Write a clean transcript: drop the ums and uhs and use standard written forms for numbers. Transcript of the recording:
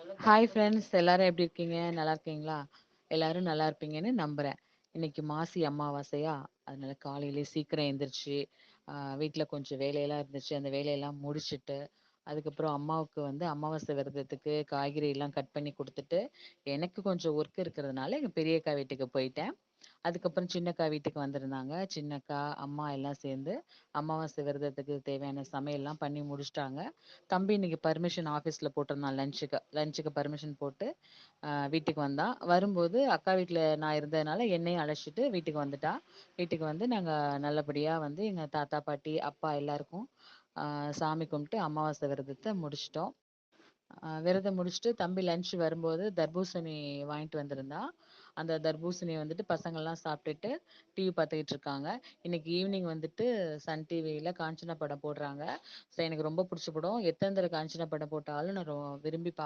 Hi friends, எல்லாரும் எப்படி இருக்கீங்க? நல்லா இருக்கீங்களா? எல்லாரும் நல்லா இருப்பீங்கன்னு நம்புறேன். இன்னைக்கு மாசி அமாவாசையா, அதனால காலையிலே சீக்கிரம் எந்திரிச்சு, வீட்ல கொஞ்சம் வேலையெல்லாம் இருந்துச்சு. அந்த வேலையெல்லாம் முடிச்சுட்டு, அதுக்கப்புறம் அம்மாவுக்கு வந்து அமாவாசை விரதத்துக்கு காய்கறிலாம் கட் பண்ணி குடுத்துட்டு, எனக்கு கொஞ்சம் ஒர்க் இருக்கிறதுனால எங்க பெரியக்கா வீட்டுக்கு போயிட்டேன். அதுக்கப்புறம் சின்னக்கா வீட்டுக்கு வந்திருந்தாங்க. சின்னக்கா, அம்மா எல்லாம் சேர்ந்து அமாவாசை விரதத்துக்கு தேவையான சமையல்லாம் பண்ணி முடிச்சுட்டாங்க. தம்பி இன்னைக்கு பர்மிஷன் ஆஃபீஸ்ல போட்டிருந்தான் லஞ்சுக்கு. லஞ்சுக்கு பர்மிஷன் போட்டு வீட்டுக்கு வந்தான். வரும்போது அக்கா வீட்ல நான் இருந்ததுனால என்னையும் அழைச்சிட்டு வீட்டுக்கு வந்துட்டா. வீட்டுக்கு வந்து நாங்க நல்லபடியா வந்து எங்க தாத்தா, பாட்டி, அப்பா எல்லாருக்கும் சாமி கும்பிட்டு அமாவாசை விரதத்த முடிச்சுட்டோம். விரதம் முடிச்சுட்டு தம்பி லஞ்ச் வரும்போது தர்பூசணி வாங்கிட்டு வந்திருந்தான். அந்த தர்பூசணி வந்துட்டு பசங்கள்லாம் சாப்பிட்டுட்டு டிவி பார்த்துக்கிட்டு இருக்காங்க. இன்னைக்கு ஈவினிங் வந்துட்டு சன் டிவியில காஞ்சனா படம் போடுறாங்க. ஸோ எனக்கு ரொம்ப பிடிச்ச படம். எத்தனை தடவை காஞ்சனா படம் போட்டாலும் நான் விரும்பி பார்ப்பேன்.